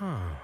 Huh.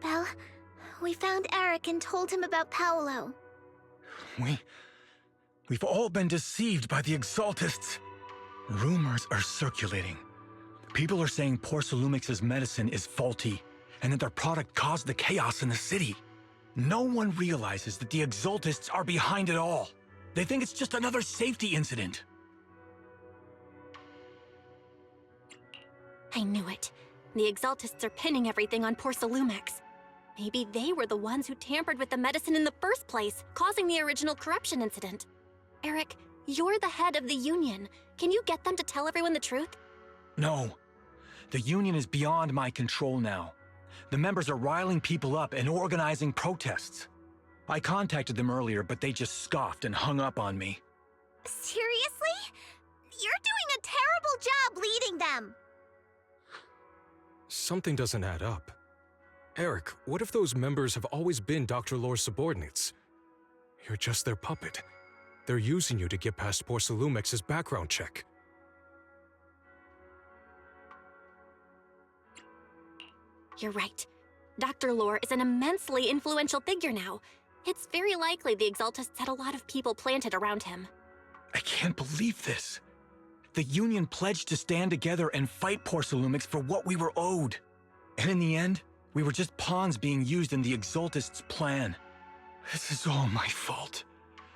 Well, we found Eric and told him about Paolo. We've all been deceived by the Exaltists. Rumors are circulating. People are saying Porcelumix's medicine is faulty, and that their product caused the chaos in the city. No one realizes that the Exaltists are behind it all. They think it's just another safety incident. I knew it. The Exaltists are pinning everything on Porcelumix. Maybe they were the ones who tampered with the medicine in the first place, causing the original corruption incident. Eric, you're the head of the Union. Can you get them to tell everyone the truth? No. The Union is beyond my control now. The members are riling people up and organizing protests. I contacted them earlier, but they just scoffed and hung up on me. Seriously? You're doing a terrible job leading them! Something doesn't add up. Eric, what if those members have always been Dr. Lore's subordinates? You're just their puppet. They're using you to get past Porcelumix's background check. You're right. Dr. Lore is an immensely influential figure now. It's very likely the Exaltists had a lot of people planted around him. I can't believe this. The Union pledged to stand together and fight Porcelumix for what we were owed. And in the end, we were just pawns being used in the Exaltists' plan. This is all my fault.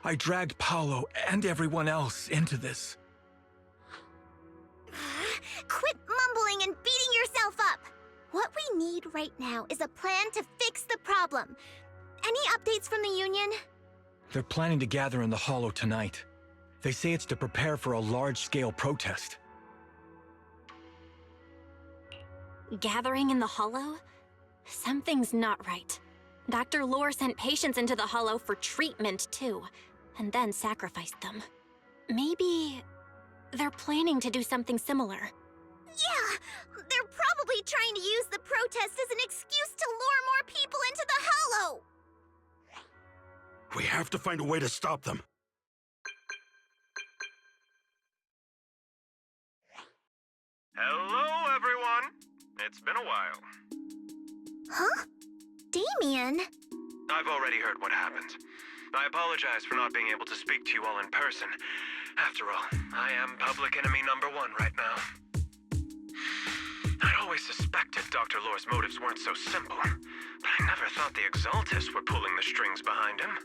I dragged Paolo and everyone else into this. Quit mumbling and beating yourself up! What we need right now is a plan to fix the problem. Any updates from the Union? They're planning to gather in the Hollow tonight. They say it's to prepare for a large-scale protest. Gathering in the Hollow? Something's not right. Dr. Lore sent patients into the Hollow for treatment, too, and then sacrificed them. Maybe... They're planning to do something similar. Yeah, they're probably trying to use the protest as an excuse to lure more people into the Hollow. We have to find a way to stop them. Hello, everyone. It's been a while. Huh? Damien? I've already heard what happened. I apologize for not being able to speak to you all in person. After all, I am public enemy #1 right now. I'd always suspected Dr. Lore's motives weren't so simple, but I never thought the Exaltists were pulling the strings behind him.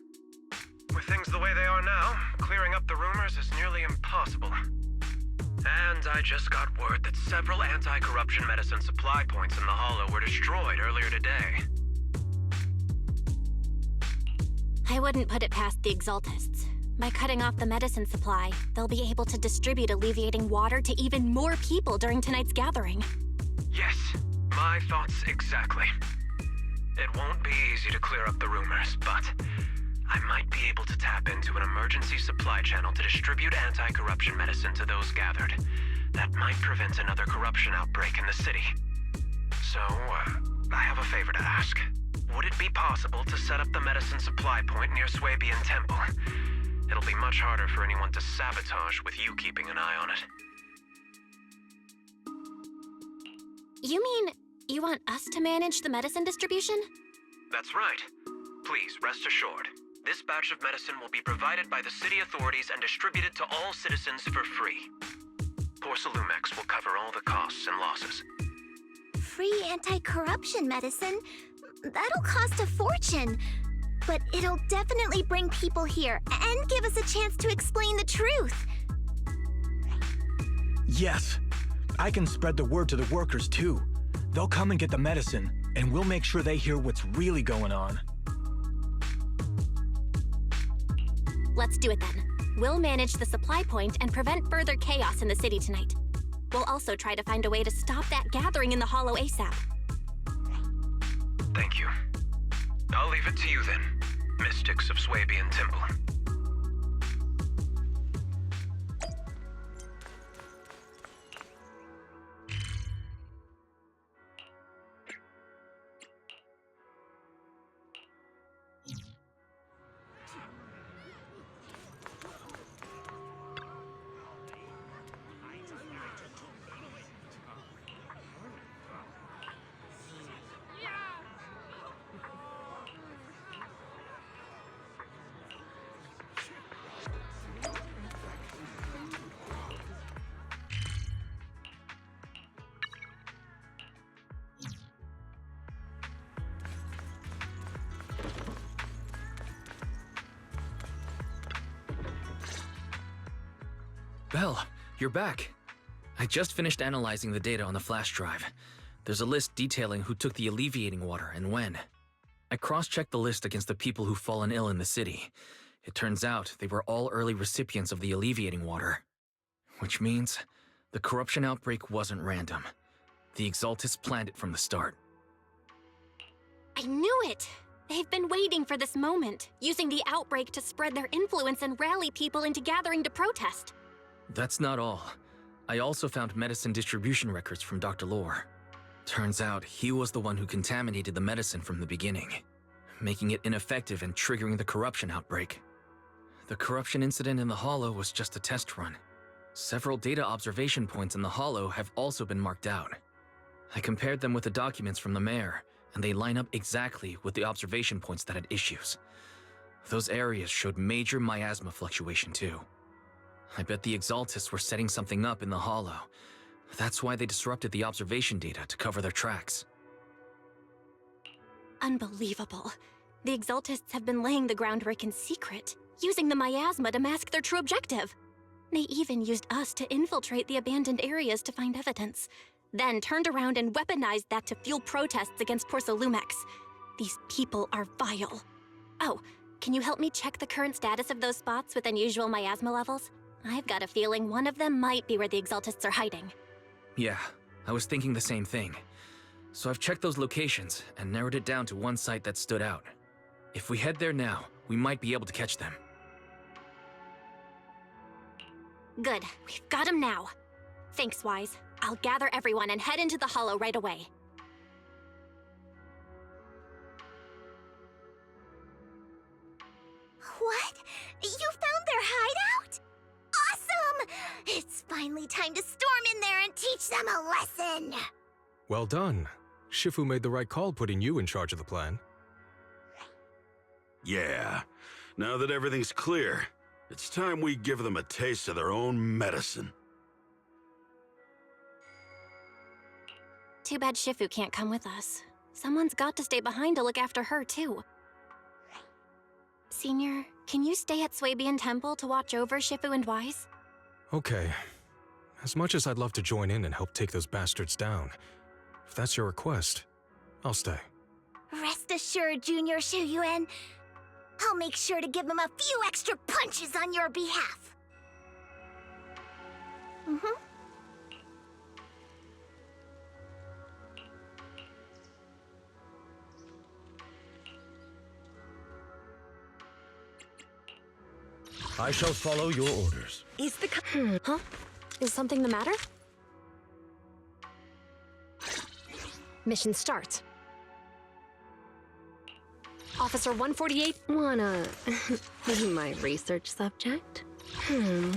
With things the way they are now, clearing up the rumors is nearly impossible. And I just got word that several anti-corruption medicine supply points in the Hollow were destroyed earlier today. I wouldn't put it past the Exaltists. By cutting off the medicine supply, they'll be able to distribute alleviating water to even more people during tonight's gathering. Yes, my thoughts exactly. It won't be easy to clear up the rumors, but I might be able to tap into an emergency supply channel to distribute anti-corruption medicine to those gathered. That might prevent another corruption outbreak in the city. So, I have a favor to ask. Would it be possible to set up the medicine supply point near Swabian Temple? It'll be much harder for anyone to sabotage with you keeping an eye on it. You mean you want us to manage the medicine distribution? That's right. Please, rest assured. This batch of medicine will be provided by the city authorities and distributed to all citizens for free. Porcelumex will cover all the costs and losses. Free anti-corruption medicine? That'll cost a fortune. But it'll definitely bring people here and give us a chance to explain the truth. Yes. I can spread the word to the workers, too. They'll come and get the medicine, and we'll make sure they hear what's really going on. Let's do it then. We'll manage the supply point and prevent further chaos in the city tonight. We'll also try to find a way to stop that gathering in the Hollow ASAP. Thank you. I'll leave it to you then, Mystics of Swabian Temple. Belle, you're back. I just finished analyzing the data on the flash drive. There's a list detailing who took the alleviating water and when. I cross-checked the list against the people who've fallen ill in the city. It turns out they were all early recipients of the alleviating water. Which means the corruption outbreak wasn't random. The Exaltists planned it from the start. I knew it! They've been waiting for this moment, using the outbreak to spread their influence and rally people into gathering to protest. That's not all. I also found medicine distribution records from Dr. Lore. Turns out he was the one who contaminated the medicine from the beginning, making it ineffective and triggering the corruption outbreak. The corruption incident in the Hollow was just a test run. Several data observation points in the Hollow have also been marked out. I compared them with the documents from the mayor, and they line up exactly with the observation points that had issues. Those areas showed major miasma fluctuation too. I bet the Exaltists were setting something up in the Hollow. That's why they disrupted the observation data to cover their tracks. Unbelievable. The Exaltists have been laying the groundwork in secret, using the miasma to mask their true objective. They even used us to infiltrate the abandoned areas to find evidence, then turned around and weaponized that to fuel protests against Porcelumex. These people are vile. Oh, can you help me check the current status of those spots with unusual miasma levels? I've got a feeling one of them might be where the Exaltists are hiding. Yeah, I was thinking the same thing. So I've checked those locations and narrowed it down to one site that stood out. If we head there now, we might be able to catch them. Good. We've got him now. Thanks, Wise. I'll gather everyone and head into the Hollow right away. What? You found their hideout? Awesome! It's finally time to storm in there and teach them a lesson! Well done. Shifu made the right call putting you in charge of the plan. Yeah. Now that everything's clear, it's time we give them a taste of their own medicine. Too bad Shifu can't come with us. Someone's got to stay behind to look after her, too. Senior, can you stay at Swabian Temple to watch over Shifu and Wise? Okay. As much as I'd love to join in and help take those bastards down, if that's your request, I'll stay. Rest assured, Junior Shuyuan, I'll make sure to give them a few extra punches on your behalf. I shall follow your orders. Is the Huh? Is something the matter? Mission starts. Officer 148. Wanna be my research subject?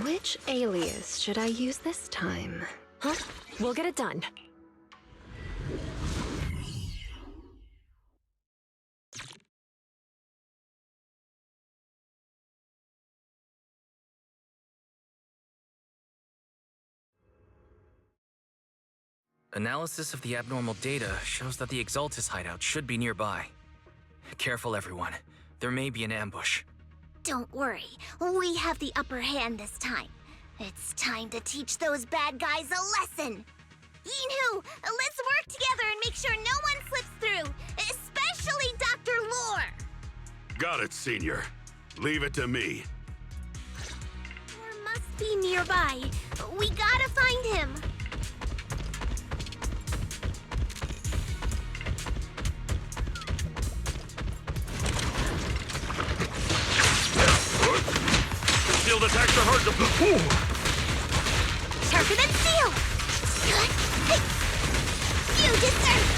Which alias should I use this time? Huh? We'll get it done. Analysis of the abnormal data shows that the Exaltis hideout should be nearby. Careful, everyone. There may be an ambush. Don't worry, we have the upper hand this time. It's time to teach those bad guys a lesson. Yinhu, let's work together and make sure no one slips through, especially Dr. Lore. Got it, Senior. Leave it to me. Lore must be nearby. We gotta find him. Shield attacks are hard to... Sharper than steel! You deserve...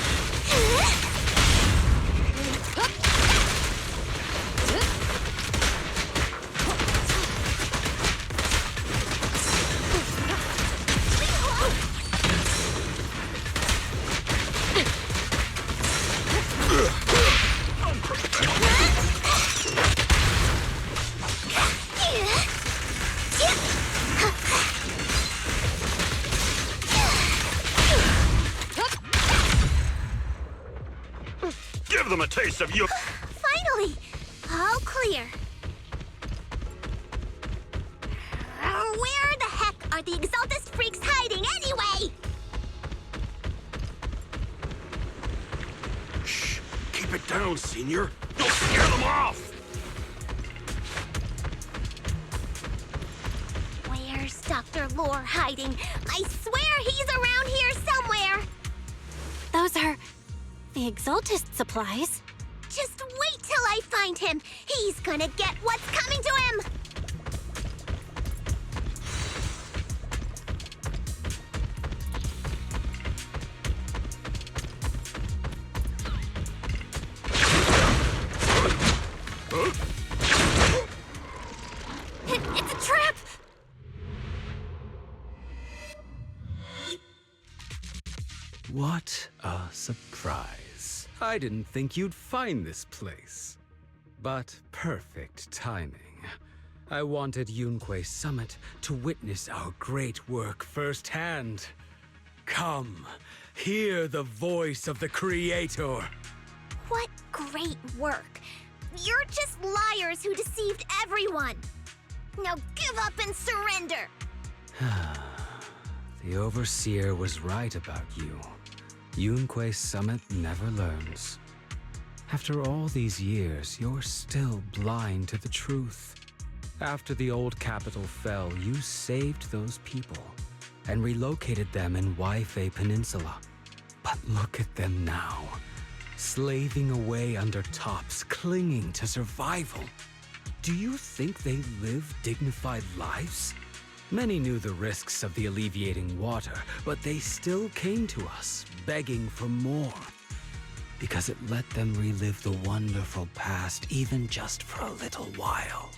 Give them a taste of you... Finally! All clear. Where the heck are the Exaltus freaks hiding anyway? Shh! Keep it down, Senior. You'll scare them off! Where's Dr. Lore hiding? I swear he's around here somewhere! Those are the Exaltist supplies. Just wait till I find him! He's gonna get what's coming to him! It's a trap! What a surprise. I didn't think you'd find this place. But perfect timing. I wanted Yunque Summit to witness our great work firsthand. Come, hear the voice of the Creator. What great work! You're just liars who deceived everyone! Now give up and surrender! The Overseer was right about you. Yunque Summit never learns. After all these years, you're still blind to the truth. After the old capital fell, you saved those people and relocated them in Waifei Peninsula. But look at them now, slaving away under tops, clinging to survival. Do you think they live dignified lives? Many knew the risks of the alleviating water, but they still came to us, begging for more. Because it let them relive the wonderful past, even just for a little while.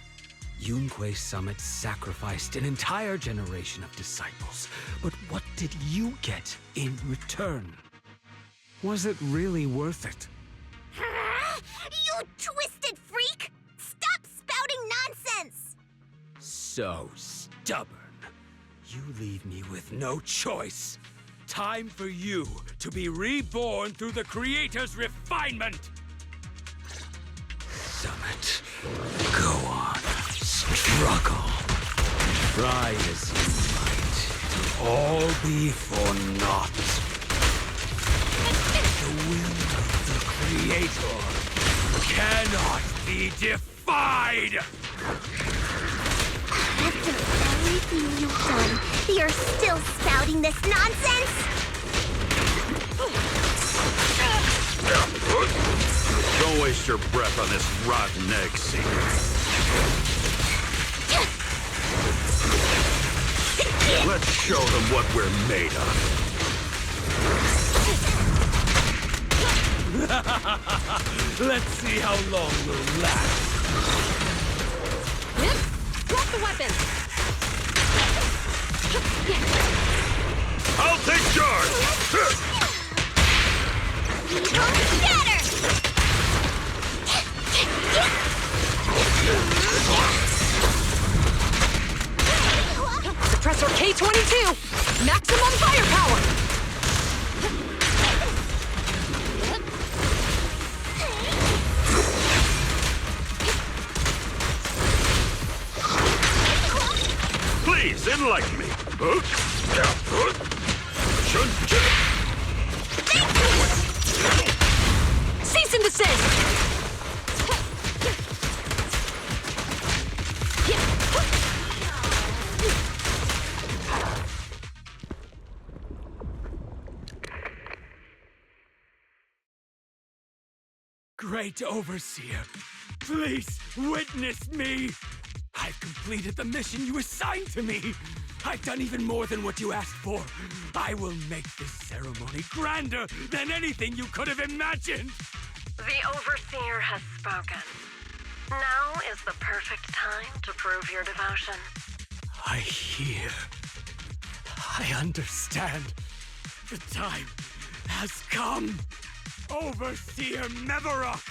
Yunque Summit sacrificed an entire generation of disciples, but what did you get in return? Was it really worth it? You twisted freak! Stop spouting nonsense! So stubborn. You leave me with no choice. Time for you to be reborn through the Creator's refinement! Summit, go on, struggle. Try as you might, it'll all be for naught. The will of the Creator cannot be defied! After everything you've done, you're still spouting this nonsense? Don't waste your breath on this rotten egg seed. Let's show them what we're made of. Let's see how long we'll last. Drop the weapon! I'll take charge! Scatter! Suppressor K-22! Maximum firepower! Please, enlighten me. Cease and desist! Great Overseer, please witness me! I've completed the mission you assigned to me! I've done even more than what you asked for! I will make this ceremony grander than anything you could have imagined! The Overseer has spoken. Now is the perfect time to prove your devotion. I hear. I understand. The time has come! Overseer Mevarok!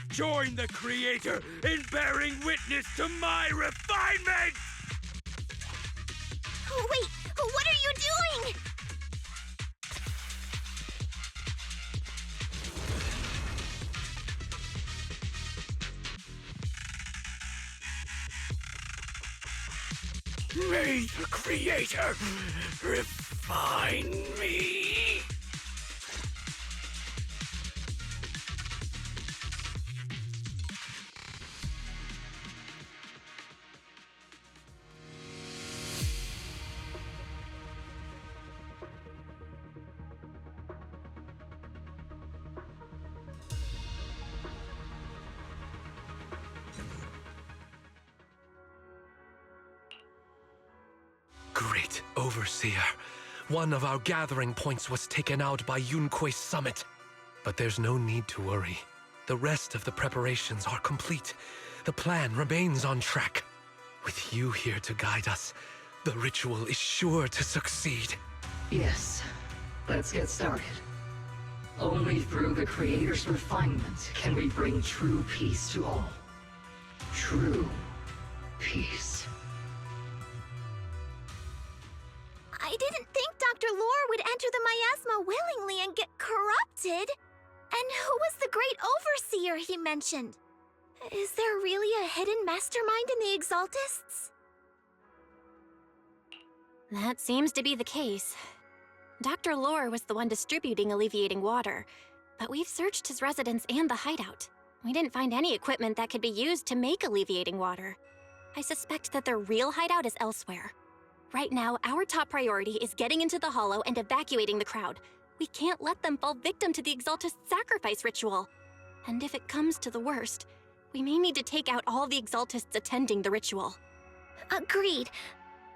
Join the Creator in bearing witness to my refinement! Wait, what are you doing? May the Creator refine me! Great Overseer. One of our gathering points was taken out by Yunque Summit. But there's no need to worry. The rest of the preparations are complete. The plan remains on track. With you here to guide us, the ritual is sure to succeed. Yes. Let's get started. Only through the Creator's refinement can we bring true peace to all. True peace. I didn't think Dr. Lore would enter the miasma willingly and get corrupted. And who was the great overseer he mentioned? Is there really a hidden mastermind in the Exaltists? That seems to be the case. Dr. Lore was the one distributing alleviating water, but we've searched his residence and the hideout. We didn't find any equipment that could be used to make alleviating water. I suspect that their real hideout is elsewhere. Right now, our top priority is getting into the Hollow and evacuating the crowd. We can't let them fall victim to the Exaltist sacrifice ritual. And if it comes to the worst, we may need to take out all the Exaltists attending the ritual. Agreed.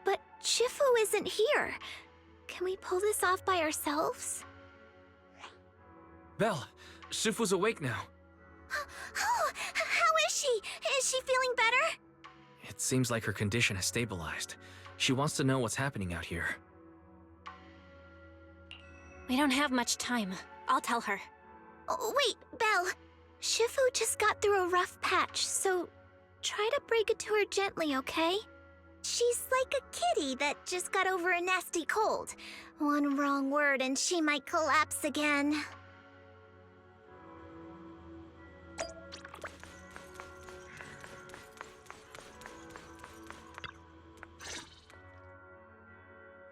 But Shifu isn't here. Can we pull this off by ourselves? Belle, Shifu's awake now. Oh, how is she? Is she feeling better? It seems like her condition has stabilized. She wants to know what's happening out here. We don't have much time. I'll tell her. Oh, wait, Belle. Shifu just got through a rough patch, so try to break it to her gently, okay? She's like a kitty that just got over a nasty cold. One wrong word and she might collapse again.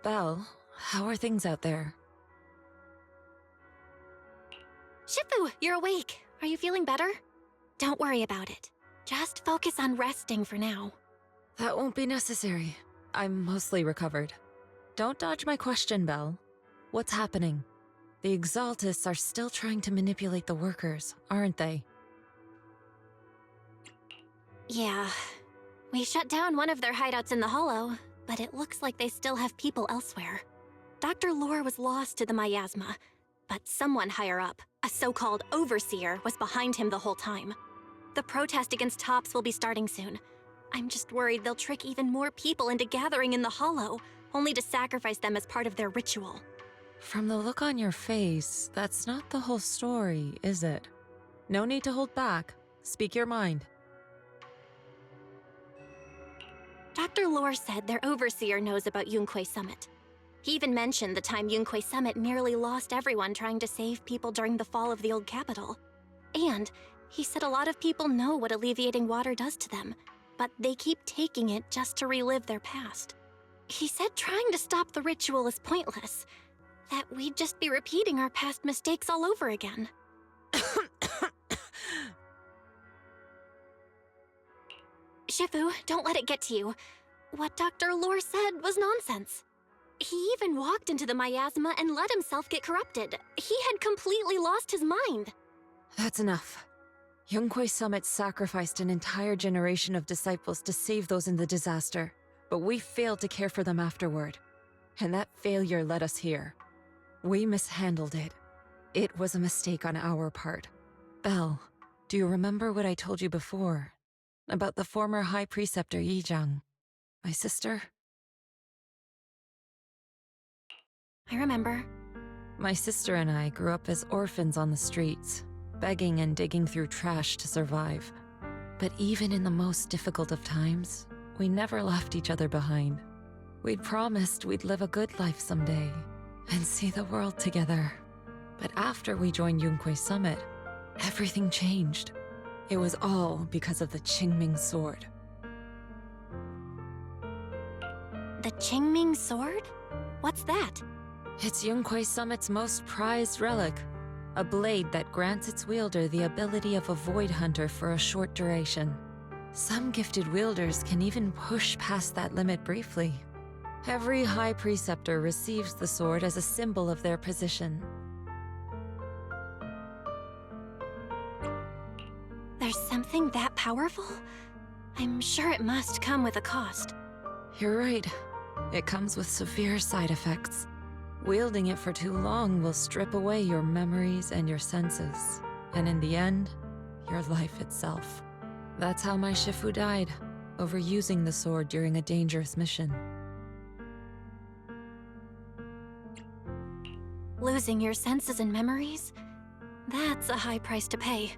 Belle, how are things out there? Shifu, you're awake. Are you feeling better? Don't worry about it. Just focus on resting for now. That won't be necessary. I'm mostly recovered. Don't dodge my question, Belle. What's happening? The Exaltists are still trying to manipulate the workers, aren't they? Yeah. We shut down one of their hideouts in the Hollow, but it looks like they still have people elsewhere. Dr. Lore was lost to the miasma, but someone higher up, a so-called overseer, was behind him the whole time. The protest against Tops will be starting soon. I'm just worried they'll trick even more people into gathering in the Hollow, only to sacrifice them as part of their ritual. From the look on your face, that's not the whole story, is it? No need to hold back. Speak your mind. Dr. Lore said their overseer knows about Yunque Summit. He even mentioned the time Yunque Summit nearly lost everyone trying to save people during the fall of the old capital. And he said a lot of people know what alleviating water does to them, but they keep taking it just to relive their past. He said trying to stop the ritual is pointless, that we'd just be repeating our past mistakes all over again. Shifu, don't let it get to you. What Dr. Lore said was nonsense. He even walked into the miasma and let himself get corrupted. He had completely lost his mind. That's enough. Yunque Summit sacrificed an entire generation of disciples to save those in the disaster, but we failed to care for them afterward. And that failure led us here. We mishandled it. It was a mistake on our part. Belle, do you remember what I told you before? About the former High Preceptor Yizhang, my sister? I remember. My sister and I grew up as orphans on the streets, begging and digging through trash to survive. But even in the most difficult of times, we never left each other behind. We'd promised we'd live a good life someday and see the world together. But after we joined Yunque Summit, everything changed. It was all because of the Qingming Sword. The Qingming Sword? What's that? It's Yunque Summit's most prized relic, a blade that grants its wielder the ability of a void hunter for a short duration. Some gifted wielders can even push past that limit briefly. Every High Preceptor receives the sword as a symbol of their position. There's something that powerful? I'm sure it must come with a cost. You're right. It comes with severe side effects. Wielding it for too long will strip away your memories and your senses, and in the end, your life itself. That's how my Shifu died, overusing the sword during a dangerous mission. Losing your senses and memories? That's a high price to pay.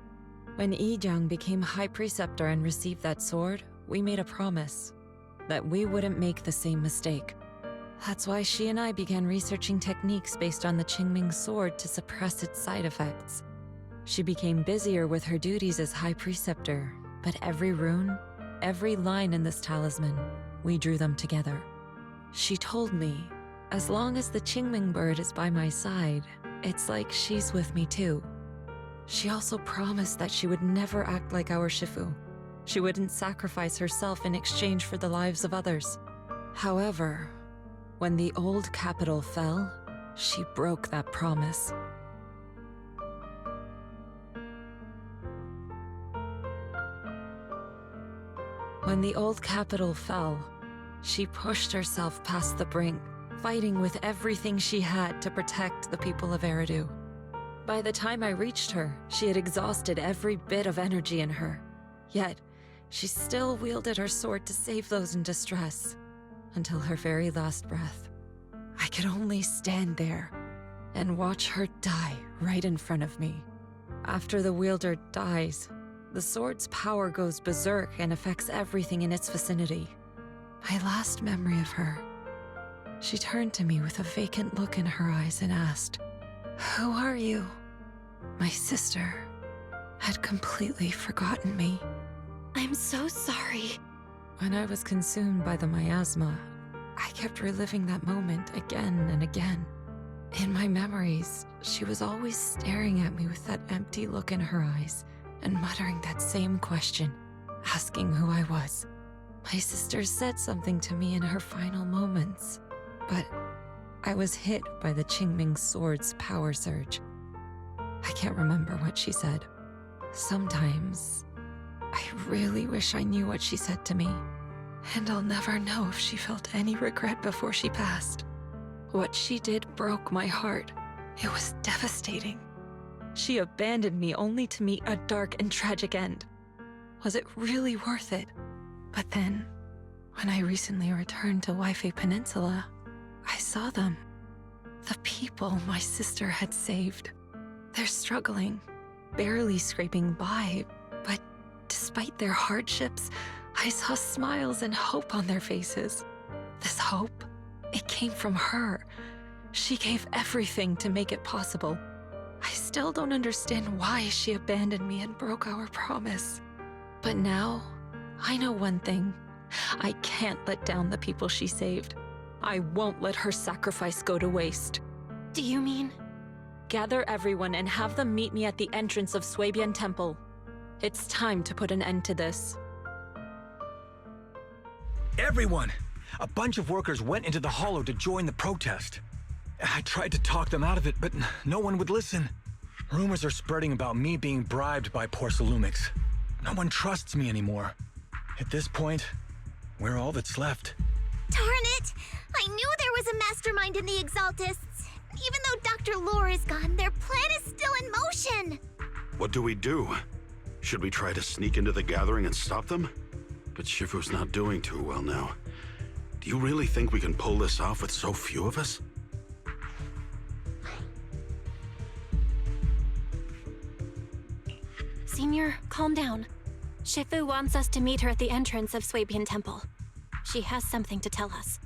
When Yizhang became High Preceptor and received that sword, we made a promise that we wouldn't make the same mistake. That's why she and I began researching techniques based on the Qingming Sword to suppress its side effects. She became busier with her duties as High Preceptor, but every rune, every line in this talisman, we drew them together. She told me, as long as the Qingming bird is by my side, it's like she's with me too. She also promised that she would never act like our Shifu. She wouldn't sacrifice herself in exchange for the lives of others. However, when the old capital fell, she broke that promise. When the old capital fell, She pushed herself past the brink, fighting with everything she had to protect the people of Eridu. By the time I reached her, she had exhausted every bit of energy in her. Yet, she still wielded her sword to save those in distress, until her very last breath. I could only stand there and watch her die right in front of me. After the wielder dies, the sword's power goes berserk and affects everything in its vicinity. My last memory of her, she turned to me with a vacant look in her eyes and asked, "Who are you?" My sister had completely forgotten me. I'm so sorry. When I was consumed by the miasma, I kept reliving that moment again and again. In my memories, she was always staring at me with that empty look in her eyes and muttering that same question, asking who I was. My sister said something to me in her final moments, but I was hit by the Qingming sword's power surge. I can't remember what she said. Sometimes, I really wish I knew what she said to me, and I'll never know if she felt any regret before she passed. What she did broke my heart. It was devastating. She abandoned me only to meet a dark and tragic end. Was it really worth it? But then, when I recently returned to Waifei Peninsula, I saw them. The people my sister had saved. They're struggling, barely scraping by, but despite their hardships, I saw smiles and hope on their faces. This hope, it came from her. She gave everything to make it possible. I still don't understand why she abandoned me and broke our promise. But now, I know one thing. I can't let down the people she saved. I won't let her sacrifice go to waste. Do you mean? Gather everyone and have them meet me at the entrance of Suibian Temple. It's time to put an end to this. Everyone! A bunch of workers went into the hollow to join the protest. I tried to talk them out of it, but no one would listen. Rumors are spreading about me being bribed by Porsalumix. No one trusts me anymore. At this point, we're all that's left. Darn it! I knew there was a mastermind in the Exaltists. Even though Dr. Lore is gone, their plan is still in motion. What do we do? Should we try to sneak into the gathering and stop them? But Shifu's not doing too well now. Do you really think we can pull this off with so few of us? Senior, calm down. Shifu wants us to meet her at the entrance of Suibian Temple. She has something to tell us.